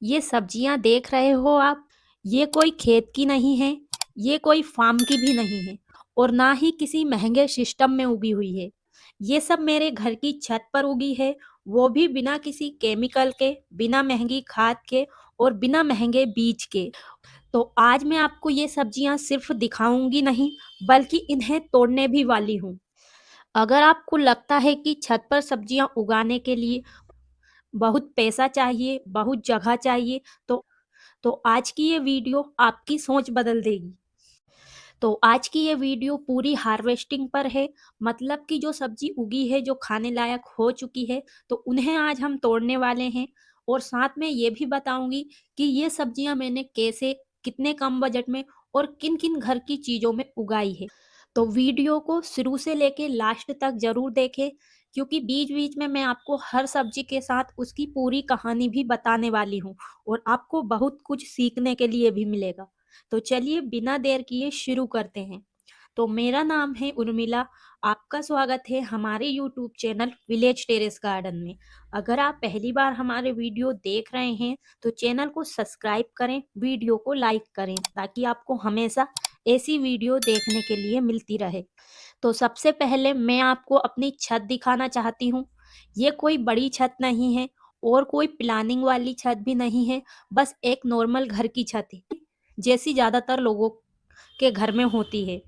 ये सब्जियां देख रहे हो आप, ये कोई खेत की नहीं है, ये कोई फार्म की भी नहीं है और ना ही किसी महंगे सिस्टम में उगी हुई है। ये सब मेरे घर की छत पर उगी है, वो भी बिना किसी केमिकल के, बिना महंगी खाद के और बिना महंगे बीज के। तो आज मैं आपको ये सब्जियां सिर्फ दिखाऊंगी नहीं, बल्कि इन्हें तोड़ने भी वाली हूँ। अगर आपको लगता है कि छत पर सब्जियां उगाने के लिए बहुत पैसा चाहिए, बहुत जगह चाहिए, तो आज की ये वीडियो आपकी सोच बदल देगी। तो आज की ये वीडियो पूरी हार्वेस्टिंग पर है, मतलब कि जो सब्जी उगी है, जो खाने लायक हो चुकी है, तो उन्हें आज हम तोड़ने वाले हैं। और साथ में ये भी बताऊंगी कि ये सब्जियां मैंने कैसे, कितने कम बजट में और किन किन घर की चीज़ों में उगाई है। तो वीडियो को शुरू से लेके लास्ट तक जरूर देखें, क्योंकि बीच बीच में मैं आपको हर सब्जी के साथ उसकी पूरी कहानी भी बताने वाली हूँ और आपको बहुत कुछ सीखने के लिए भी मिलेगा। तो चलिए बिना देर किए शुरू करते हैं। तो मेरा नाम है उर्मिला। आपका स्वागत है हमारे YouTube channel village terrace garden में। अगर आप पहली बार हमारे वीडियो देख रहे हैं तो चैनल को सब्सक्राइब करें, वीडियो को लाइक करें, ताकि आपको हमेशा ऐसी वीडियो देखने के लिए मिलती रहे। तो सबसे पहले मैं आपको अपनी छत दिखाना चाहती हूँ। ये कोई बड़ी छत नहीं है और कोई प्लानिंग वाली छत भी नहीं है, बस एक नॉर्मल घर की छत है, जैसी ज़्यादातर लोगों के घर में होती है।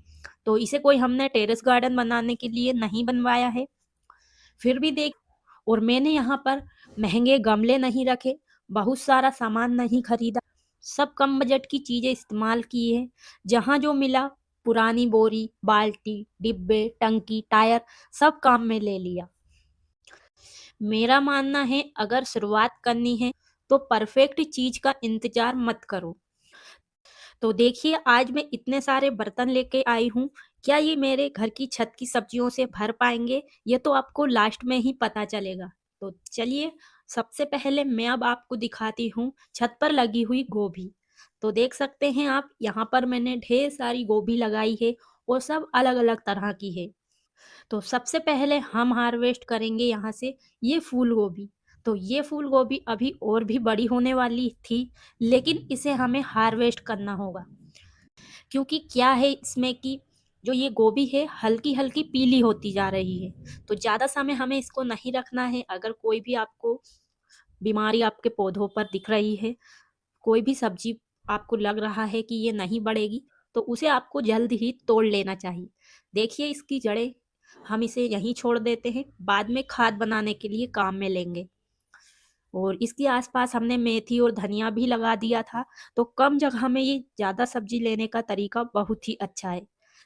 तो इसे कोई हमने टेरेस गार्डन बनाने के लिए नहीं बनवाया है। फिर भी देख, और मैंने यहाँ पर महंगे गमले नहीं रखे, बहुत सारा सामान नहीं खरीदा, सब कम बजट की चीजें इस्तेमाल की है। जहाँ जो मिला, पुरानी बोरी, बाल्टी, डिब्बे, टंकी, टायर, सब काम में ले लिया। मेरा मानना है अगर शुरुआत करनी है तो परफेक्ट चीज का इंतजार मत करो। तो देखिए आज मैं इतने सारे बर्तन लेके आई हूँ, क्या ये मेरे घर की छत की सब्जियों से भर पाएंगे, ये तो आपको लास्ट में ही पता चलेगा। तो चलिए, सबसे पहले मैं अब आपको दिखाती हूँ छत पर लगी हुई गोभी। तो देख सकते हैं आप, यहाँ पर मैंने ढेर सारी गोभी लगाई है और सब अलग अलग तरह की है। तो सबसे पहले हम हार्वेस्ट करेंगे यहाँ से ये फूल गोभी। तो ये फूल गोभी अभी और भी बड़ी होने वाली थी, लेकिन इसे हमें हार्वेस्ट करना होगा, क्योंकि क्या है इसमें कि जो ये गोभी है हल्की हल्की पीली होती जा रही है। तो ज़्यादा समय हमें इसको नहीं रखना है। अगर कोई भी आपको बीमारी आपके पौधों पर दिख रही है, कोई भी सब्जी आपको लग रहा है कि ये नहीं बढ़ेगी, तो उसे आपको जल्द ही तोड़ लेना चाहिए। देखिए इसकी जड़ें, हम इसे यहीं छोड़ देते हैं, बाद में खाद बनाने के लिए काम में लेंगे। और इसके आसपास हमने मेथी और धनिया भी लगा दिया था। तो कम जगह में ये ज़्यादा सब्जी लेने का तरीका बहुत ही अच्छा है।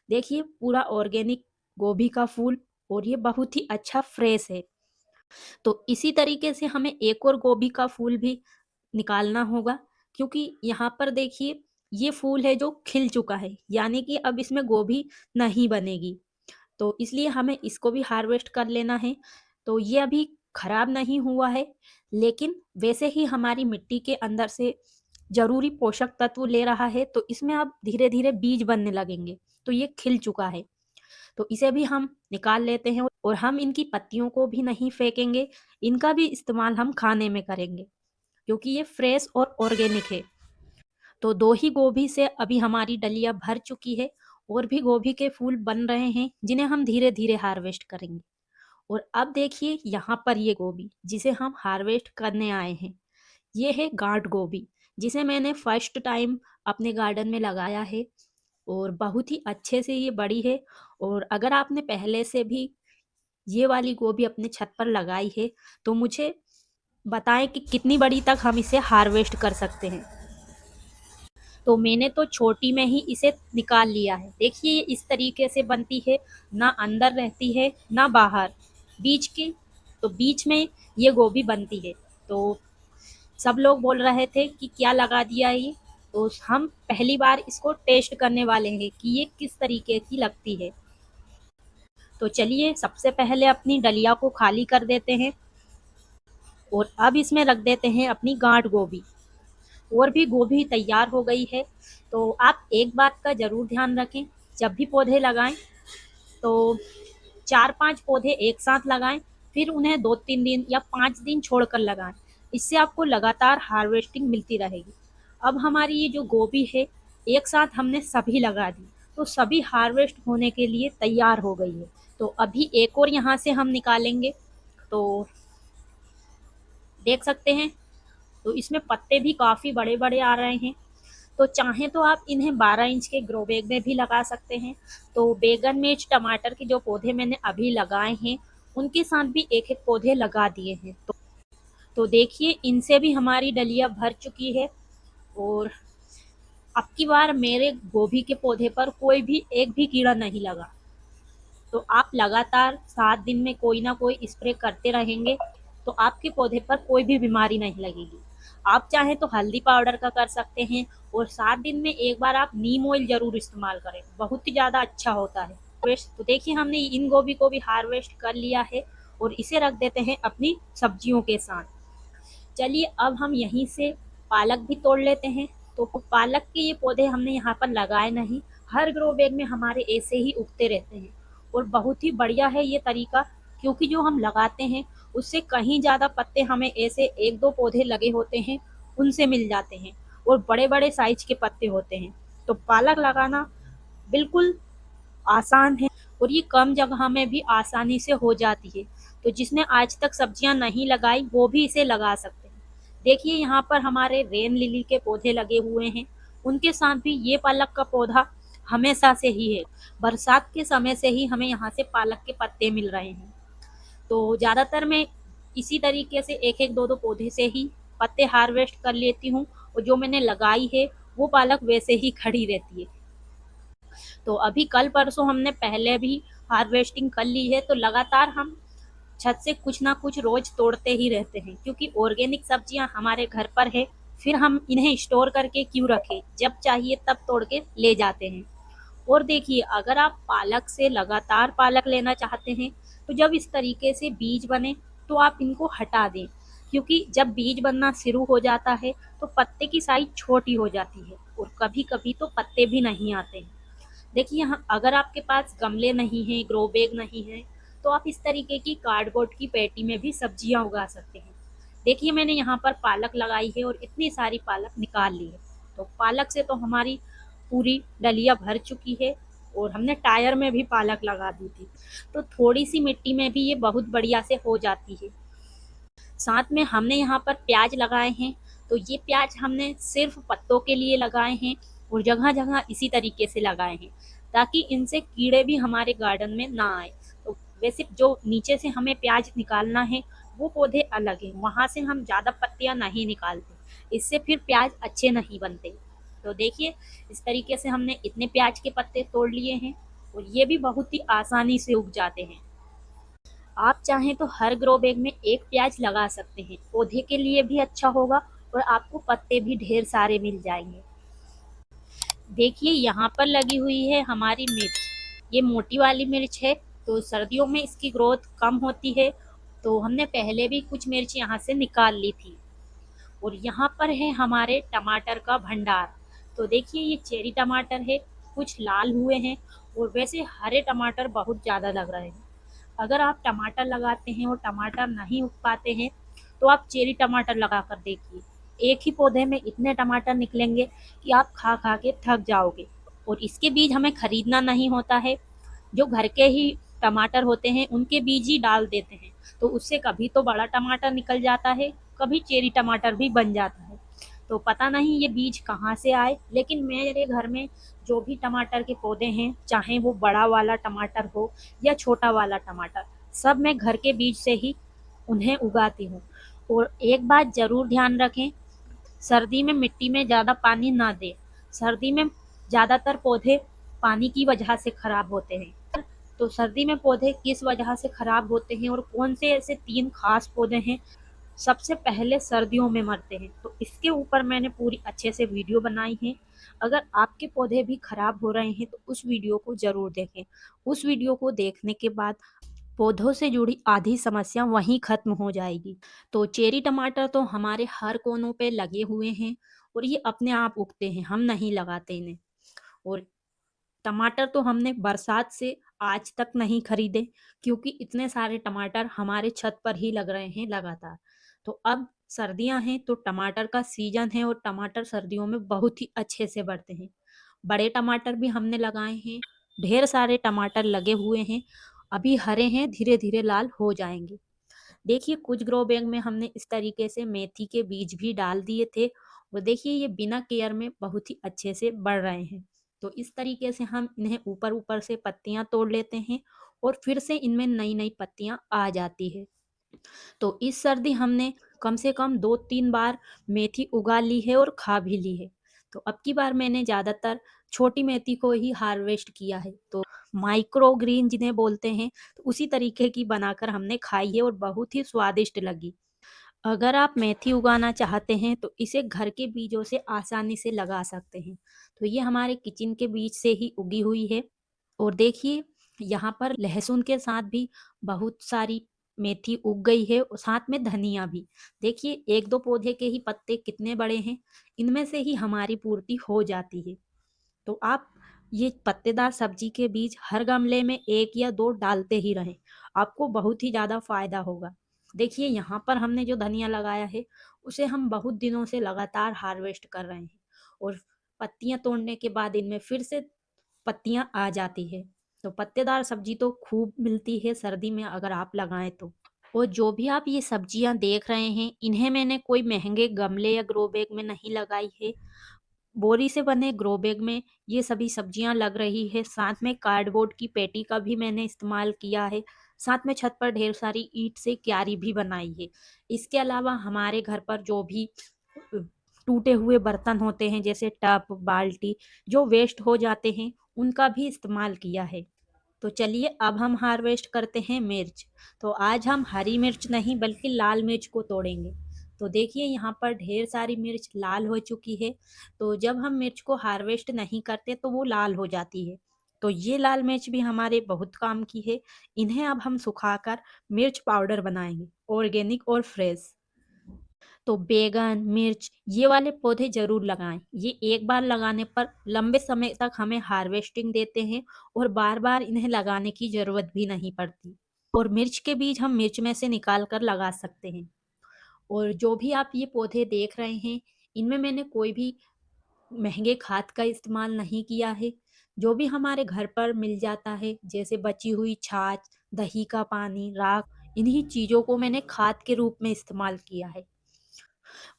देखिए पूरा ऑर्गेनिक गोभी का फूल, और ये बहुत ही अच्छा फ्रेश है। तो इसी तरीके से हमें एक और गोभी का फूल भी निकालना होगा, क्योंकि यहाँ पर देखिए ये फूल है जो खिल चुका है, यानी कि अब इसमें गोभी नहीं बनेगी। तो इसलिए हमें इसको भी हार्वेस्ट कर लेना है। तो ये अभी खराब नहीं हुआ है, लेकिन वैसे ही हमारी मिट्टी के अंदर से जरूरी पोषक तत्व ले रहा है, तो इसमें अब धीरे धीरे बीज बनने लगेंगे। तो ये खिल चुका है, तो इसे भी हम निकाल लेते हैं। और हम इनकी पत्तियों को भी नहीं फेंकेंगे, इनका भी इस्तेमाल हम खाने में करेंगे, क्योंकि ये फ्रेश और ऑर्गेनिक है। तो दो ही गोभी से अभी हमारी डलिया भर चुकी है, और भी गोभी के फूल बन रहे हैं, जिन्हें हम धीरे धीरे हार्वेस्ट करेंगे। और अब देखिए यहाँ पर ये गोभी जिसे हम हार्वेस्ट करने आए हैं, ये है गांठ गोभी, जिसे मैंने फर्स्ट टाइम अपने गार्डन में लगाया है और बहुत ही अच्छे से ये बड़ी है। और अगर आपने पहले से भी ये वाली गोभी अपने छत पर लगाई है, तो मुझे बताएं कि कितनी बड़ी तक हम इसे हार्वेस्ट कर सकते हैं। तो मैंने तो छोटी में ही इसे निकाल लिया है। देखिए ये इस तरीके से बनती है, ना अंदर रहती है ना बाहर, बीच की। तो बीच में ये गोभी बनती है। तो सब लोग बोल रहे थे कि क्या लगा दिया ये, तो हम पहली बार इसको टेस्ट करने वाले हैं कि ये किस तरीके की लगती है। तो चलिए सबसे पहले अपनी डलिया को खाली कर देते हैं, और अब इसमें रख देते हैं अपनी गांठ गोभी। और भी गोभी तैयार हो गई है। तो आप एक बात का ज़रूर ध्यान रखें, जब भी पौधे लगाएं तो 4-5 पौधे एक साथ लगाएं, फिर उन्हें 2-3 दिन या 5 दिन छोड़कर लगाएं। इससे आपको लगातार हार्वेस्टिंग मिलती रहेगी। अब हमारी ये जो गोभी है, एक साथ हमने सभी लगा दी, तो सभी हार्वेस्ट होने के लिए तैयार हो गई है। तो अभी एक और यहाँ से हम निकालेंगे, तो देख सकते हैं, तो इसमें पत्ते भी काफ़ी बड़े बड़े आ रहे हैं। तो चाहें तो आप इन्हें 12 इंच के ग्रो बैग में भी लगा सकते हैं। तो बैगन, मिर्च, टमाटर के जो पौधे मैंने अभी लगाए हैं, उनके साथ भी एक एक पौधे लगा दिए हैं। तो देखिए, इनसे भी हमारी डलिया भर चुकी है। और अब की बार मेरे गोभी के पौधे पर कोई भी एक भी कीड़ा नहीं लगा। तो आप लगातार 7 दिन में कोई ना कोई स्प्रे करते रहेंगे, तो आपके पौधे पर कोई भी बीमारी नहीं लगेगी। आप चाहें तो हल्दी पाउडर का कर सकते हैं, और 7 दिन में एक बार आप नीम ऑयल जरूर इस्तेमाल करें, बहुत ही ज़्यादा अच्छा होता है। तो देखिए, हमने इन गोभी को भी हार्वेस्ट कर लिया है, और इसे रख देते हैं अपनी सब्जियों के साथ। चलिए, अब हम यहीं से पालक भी तोड़ लेते हैं। तो पालक के ये पौधे हमने यहाँ पर लगाए नहीं, हर ग्रो बैग में हमारे ऐसे ही उगते रहते हैं। और बहुत ही बढ़िया है ये तरीका, क्योंकि जो हम लगाते हैं उससे कहीं ज़्यादा पत्ते हमें ऐसे एक दो पौधे लगे होते हैं उनसे मिल जाते हैं, और बड़े बड़े साइज के पत्ते होते हैं। तो पालक लगाना बिल्कुल आसान है, और ये कम जगह में भी आसानी से हो जाती है। तो जिसने आज तक सब्जियां नहीं लगाई वो भी इसे लगा सकते हैं। देखिए, यहाँ पर हमारे रेन लिली के पौधे लगे हुए हैं, उनके साथ भी ये पालक का पौधा हमेशा से ही है। बरसात के समय से ही हमें यहाँ से पालक के पत्ते मिल रहे हैं। तो ज़्यादातर मैं इसी तरीके से एक एक दो दो पौधे से ही पत्ते हार्वेस्ट कर लेती हूँ, और जो मैंने लगाई है वो पालक वैसे ही खड़ी रहती है। तो अभी कल परसों हमने पहले भी हार्वेस्टिंग कर ली है, तो लगातार हम छत से कुछ ना कुछ रोज तोड़ते ही रहते हैं, क्योंकि ऑर्गेनिक सब्जियां हमारे घर पर है। फिर हम इन्हें स्टोर करके क्यों रखें, जब चाहिए तब तोड़ के ले जाते हैं। और देखिए, अगर आप पालक से लगातार पालक लेना चाहते हैं, तो जब इस तरीके से बीज बने तो आप इनको हटा दें, क्योंकि जब बीज बनना शुरू हो जाता है तो पत्ते की साइज छोटी हो जाती है, और कभी कभी तो पत्ते भी नहीं आते हैं। देखिए, यहाँ अगर आपके पास गमले नहीं हैं, ग्रो बैग नहीं है, तो आप इस तरीके की कार्डबोर्ड की पेटी में भी सब्जियां उगा सकते हैं। देखिए, मैंने यहाँ पर पालक लगाई है और इतनी सारी पालक निकाल ली है। तो पालक से तो हमारी पूरी डलिया भर चुकी है, और हमने टायर में भी पालक लगा दी थी। तो थोड़ी सी मिट्टी में भी ये बहुत बढ़िया से हो जाती है। साथ में हमने यहाँ पर प्याज लगाए हैं। तो ये प्याज हमने सिर्फ पत्तों के लिए लगाए हैं, और जगह जगह इसी तरीके से लगाए हैं, ताकि इनसे कीड़े भी हमारे गार्डन में ना आए। तो वैसे जो नीचे से हमें प्याज निकालना है वो पौधे अलग हैं, वहाँ से हम ज़्यादा पत्तियाँ नहीं निकालते, इससे फिर प्याज अच्छे नहीं बनते। तो देखिए, इस तरीके से हमने इतने प्याज के पत्ते तोड़ लिए हैं, और ये भी बहुत ही आसानी से उग जाते हैं। आप चाहें तो हर ग्रो बैग में एक प्याज लगा सकते हैं, पौधे के लिए भी अच्छा होगा, और आपको पत्ते भी ढेर सारे मिल जाएंगे। देखिए, यहाँ पर लगी हुई है हमारी मिर्च, ये मोटी वाली मिर्च है। तो सर्दियों में इसकी ग्रोथ कम होती है, तो हमने पहले भी कुछ मिर्च यहाँ से निकाल ली थी। और यहाँ पर है हमारे टमाटर का भंडार। तो देखिए, ये चेरी टमाटर है, कुछ लाल हुए हैं, और वैसे हरे टमाटर बहुत ज़्यादा लग रहे हैं। अगर आप टमाटर लगाते हैं और टमाटर नहीं उग पाते हैं, तो आप चेरी टमाटर लगा कर देखिए, एक ही पौधे में इतने टमाटर निकलेंगे कि आप खा खा के थक जाओगे। और इसके बीज हमें खरीदना नहीं होता है, जो घर के ही टमाटर होते हैं उनके बीज ही डाल देते हैं। तो उससे कभी तो बड़ा टमाटर निकल जाता है, कभी चेरी टमाटर भी बन जाता है। तो पता नहीं ये बीज कहाँ से आए, लेकिन मेरे घर में जो भी टमाटर के पौधे हैं, चाहे वो बड़ा वाला टमाटर हो या छोटा वाला टमाटर, सब मैं घर के बीज से ही उन्हें उगाती हूँ। और एक बात ज़रूर ध्यान रखें, सर्दी में मिट्टी में ज़्यादा पानी ना दें। सर्दी में ज़्यादातर पौधे पानी की वजह से खराब होते हैं। तो सर्दी में पौधे किस वजह से खराब होते हैं, और कौन से ऐसे 3 खास पौधे हैं सबसे पहले सर्दियों में मरते हैं, तो इसके ऊपर मैंने पूरी अच्छे से वीडियो बनाई है। अगर आपके पौधे भी खराब हो रहे हैं तो उस वीडियो को ज़रूर देखें। उस वीडियो को देखने के बाद पौधों से जुड़ी आधी समस्या वहीं खत्म हो जाएगी। तो चेरी टमाटर तो हमारे हर कोनों पे लगे हुए हैं, और ये अपने आप उगते हैं, हम नहीं लगाते इन्हें। और टमाटर तो हमने बरसात से आज तक नहीं खरीदे, क्योंकि इतने सारे टमाटर हमारे छत पर ही लग रहे हैं लगातार। तो अब सर्दियाँ हैं तो टमाटर का सीज़न है और टमाटर सर्दियों में बहुत ही अच्छे से बढ़ते हैं। बड़े टमाटर भी हमने लगाए हैं, ढेर सारे टमाटर लगे हुए हैं, अभी हरे हैं, धीरे-धीरे लाल हो जाएँगे। देखिए कुछ ग्रो बैग में हमने इस तरीके से मेथी के बीज भी डाल दिए थे और देखिए ये बिना केयर में बहुत ही अच्छे से बढ़ रहे हैं। तो इस तरीके से हम इन्हें ऊपर-ऊपर से पत्तियाँ तोड़ लेते हैं और फिर से इनमें नई-नई पत्तियाँ आ जाती है। तो इस सर्दी हमने कम से कम 2-3 बार मेथी उगा ली है और खा भी ली है। तो अब की बार मैंने ज़्यादातर छोटी मेथी को ही हार्वेस्ट किया है। तो माइक्रो ग्रीन जिन्हें बोलते हैं, तो उसी तरीके की बनाकर हमने खाई है और बहुत ही स्वादिष्ट लगी। अगर आप मेथी उगाना चाहते हैं तो इसे घर के बीजों से आसानी से लगा सकते हैं। तो ये हमारे किचन के बीज से ही उगी हुई है और देखिए यहाँ पर लहसुन के साथ भी बहुत सारी मेथी उग गई है और साथ में धनिया भी। देखिए 1-2 पौधे के ही पत्ते कितने बड़े हैं, इनमें से ही हमारी पूर्ति हो जाती है। तो आप ये पत्तेदार सब्जी के बीज हर गमले में 1 या 2 डालते ही रहें, आपको बहुत ही ज़्यादा फ़ायदा होगा। देखिए यहाँ पर हमने जो धनिया लगाया है, उसे हम बहुत दिनों से लगातार हार्वेस्ट कर रहे हैं और पत्तियाँ तोड़ने के बाद इनमें फिर से पत्तियाँ आ जाती है। तो पत्तेदार सब्जी तो खूब मिलती है सर्दी में अगर आप लगाएँ तो। और जो भी आप ये सब्जियाँ देख रहे हैं, इन्हें मैंने कोई महँगे गमले या ग्रो बैग में नहीं लगाई है। बोरी से बने ग्रो बैग में ये सभी सब्जियां लग रही है। साथ में कार्डबोर्ड की पेटी का भी मैंने इस्तेमाल किया है। साथ में छत पर ढेर सारी ईंट से क्यारी भी बनाई है। इसके अलावा हमारे घर पर जो भी टूटे हुए बर्तन होते हैं जैसे टब बाल्टी जो वेस्ट हो जाते हैं उनका भी इस्तेमाल किया है। तो चलिए अब हम हार्वेस्ट करते हैं मिर्च। तो आज हम हरी मिर्च नहीं बल्कि लाल मिर्च को तोड़ेंगे। तो देखिए यहाँ पर ढेर सारी मिर्च लाल हो चुकी है। तो जब हम मिर्च को हार्वेस्ट नहीं करते तो वो लाल हो जाती है। तो ये लाल मिर्च भी हमारे बहुत काम की है। इन्हें अब हम सुखाकर मिर्च पाउडर बनाएंगे, ऑर्गेनिक और फ्रेश। तो बैगन, मिर्च ये वाले पौधे ज़रूर लगाएँ। ये एक बार लगाने पर लंबे समय तक हमें हार्वेस्टिंग देते हैं और बार-बार इन्हें लगाने की ज़रूरत भी नहीं पड़ती। और मिर्च के बीज हम मिर्च में से निकाल कर लगा सकते हैं। और जो भी आप ये पौधे देख रहे हैं, इनमें मैंने कोई भी महँगे खाद का इस्तेमाल नहीं किया है। जो भी हमारे घर पर मिल जाता है, जैसे बची हुई छाछ, दही का पानी, राख, इन्हीं चीज़ों को मैंने खाद के रूप में इस्तेमाल किया है।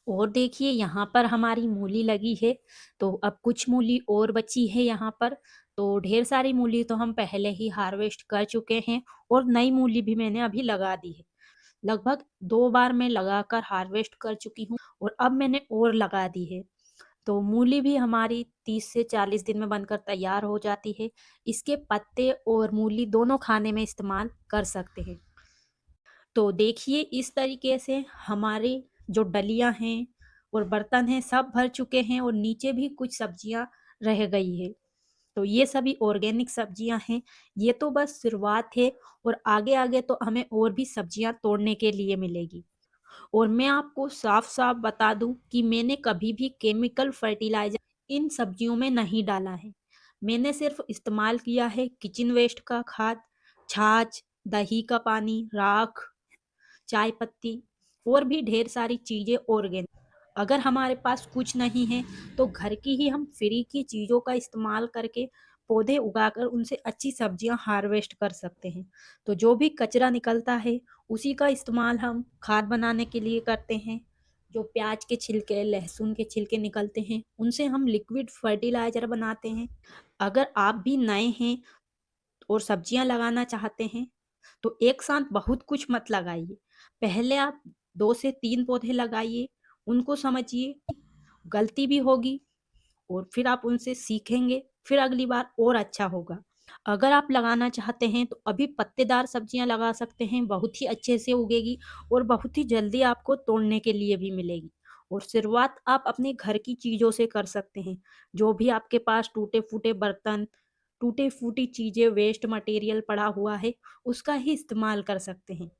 और देखिए यहाँ पर हमारी मूली लगी है, तो अब कुछ मूली और बची है यहाँ पर। तो ढेर सारी मूली तो हम पहले ही हार्वेस्ट कर चुके हैं और नई मूली भी मैंने अभी लगा दी है। लगभग 2 बार मैं लगाकर हार्वेस्ट कर चुकी हूँ और अब मैंने और लगा दी है। तो मूली भी हमारी 30 से 40 दिन में बनकर तैयार हो जाती है। इसके पत्ते और मूली दोनों खाने में इस्तेमाल कर सकते हैं। तो देखिए इस तरीके से हमारे जो डलियाँ हैं और बर्तन हैं सब भर चुके हैं और नीचे भी कुछ सब्जियाँ रह गई है। तो ये सभी ऑर्गेनिक सब्जियाँ हैं। ये तो बस शुरुआत है और आगे-आगे तो हमें और भी सब्जियाँ तोड़ने के लिए मिलेगी। और मैं आपको साफ-साफ बता दूँ कि मैंने कभी भी केमिकल फर्टिलाइज़र इन सब्जियों में नहीं डाला है। मैंने सिर्फ़ इस्तेमाल किया है किचन वेस्ट का खाद, छाछ, दही का पानी, राख, चाय पत्ती और भी ढेर सारी चीज़ें ऑर्गेनिक। अगर हमारे पास कुछ नहीं है तो घर की ही हम फ्री की चीज़ों का इस्तेमाल करके पौधे उगाकर उनसे अच्छी सब्जियां हार्वेस्ट कर सकते हैं। तो जो भी कचरा निकलता है उसी का इस्तेमाल हम खाद बनाने के लिए करते हैं। जो प्याज के छिलके, लहसुन के छिलके निकलते हैं उनसे हम लिक्विड फर्टिलाइज़र बनाते हैं। अगर आप भी नए हैं और सब्जियां लगाना चाहते हैं तो एक साथ बहुत कुछ मत लगाइए। पहले आप 2 से 3 पौधे लगाइए, उनको समझिए, गलती भी होगी और फिर आप उनसे सीखेंगे, फिर अगली बार और अच्छा होगा। अगर आप लगाना चाहते हैं तो अभी पत्तेदार सब्जियां लगा सकते हैं, बहुत ही अच्छे से उगेगी और बहुत ही जल्दी आपको तोड़ने के लिए भी मिलेगी। और शुरुआत आप अपने घर की चीज़ों से कर सकते हैं। जो भी आपके पास टूटे-फूटे बर्तन, टूटी-फूटी चीज़ें, वेस्ट मटेरियल पड़ा हुआ है, उसका ही इस्तेमाल कर सकते हैं।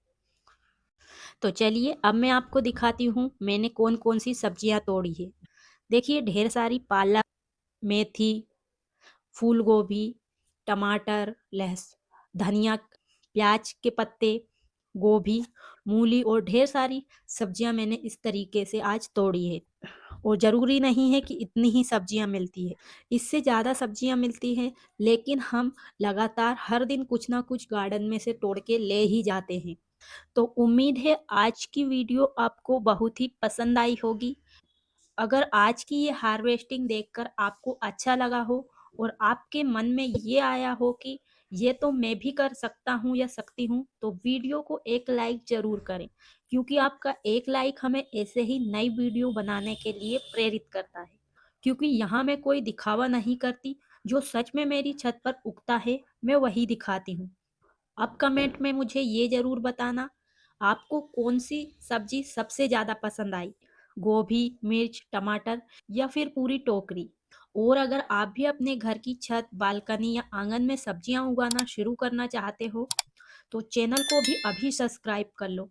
तो चलिए अब मैं आपको दिखाती हूँ मैंने कौन-कौन सी सब्जियाँ तोड़ी है। देखिए ढेर सारी पालक, मेथी, फूल गोभी, टमाटर, धनिया, प्याज के पत्ते, गोभी मूली और ढेर सारी सब्जियां मैंने इस तरीके से आज तोड़ी है। और ज़रूरी नहीं है कि इतनी ही सब्जियां मिलती है, इससे ज़्यादा सब्जियां मिलती हैं, लेकिन हम लगातार हर दिन कुछ ना कुछ गार्डन में से तोड़ के ले ही जाते हैं। तो उम्मीद है आज की वीडियो आपको बहुत ही पसंद आई होगी। अगर आज की ये हार्वेस्टिंग देखकर आपको अच्छा लगा हो और आपके मन में ये आया हो कि ये तो मैं भी कर सकता हूँ या सकती हूँ, तो वीडियो को एक लाइक जरूर करें, क्योंकि आपका एक लाइक हमें ऐसे ही नई वीडियो बनाने के लिए प्रेरित करता है। क्योंकि यहाँ मैं कोई दिखावा नहीं करती, जो सच में मेरी छत पर उगता है मैं वही दिखाती हूँ। अब कमेंट में मुझे ये ज़रूर बताना, आपको कौन सी सब्जी सबसे ज़्यादा पसंद आई, गोभी, मिर्च, टमाटर या फिर पूरी टोकरी। और अगर आप भी अपने घर की छत, बालकनी या आंगन में सब्जियां उगाना शुरू करना चाहते हो, तो चैनल को भी अभी सब्सक्राइब कर लो,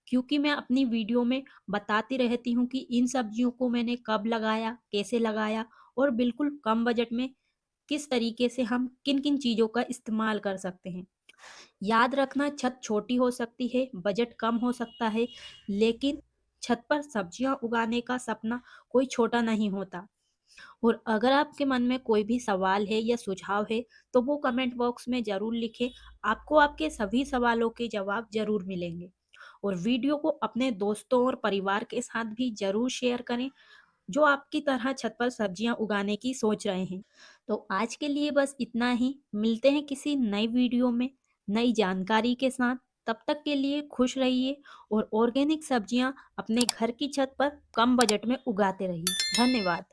क्योंकि मैं अपनी वीडियो में बताती रहती हूँ कि इन सब्जियों को मैंने कब लगाया, कैसे लगाया और बिल्कुल कम बजट में किस तरीके से हम किन किन चीज़ों का इस्तेमाल कर सकते हैं। याद रखना, छत छोटी हो सकती है, बजट कम हो सकता है, लेकिन छत पर सब्जियां उगाने का सपना कोई छोटा नहीं होता। और अगर आपके मन में कोई भी सवाल है या सुझाव है, तो वो कमेंट बॉक्स में ज़रूर लिखें। आपको आपके सभी सवालों के जवाब ज़रूर मिलेंगे। और वीडियो को अपने दोस्तों और परिवार के साथ भी ज़रूर शेयर करें, जो आपकी तरह छत पर सब्जियां उगाने की सोच रहे हैं। तो आज के लिए बस इतना ही। मिलते हैं किसी नई वीडियो में नई जानकारी के साथ। तब तक के लिए खुश रहिए और ऑर्गेनिक सब्जियां अपने घर की छत पर कम बजट में उगाते रहिए। धन्यवाद।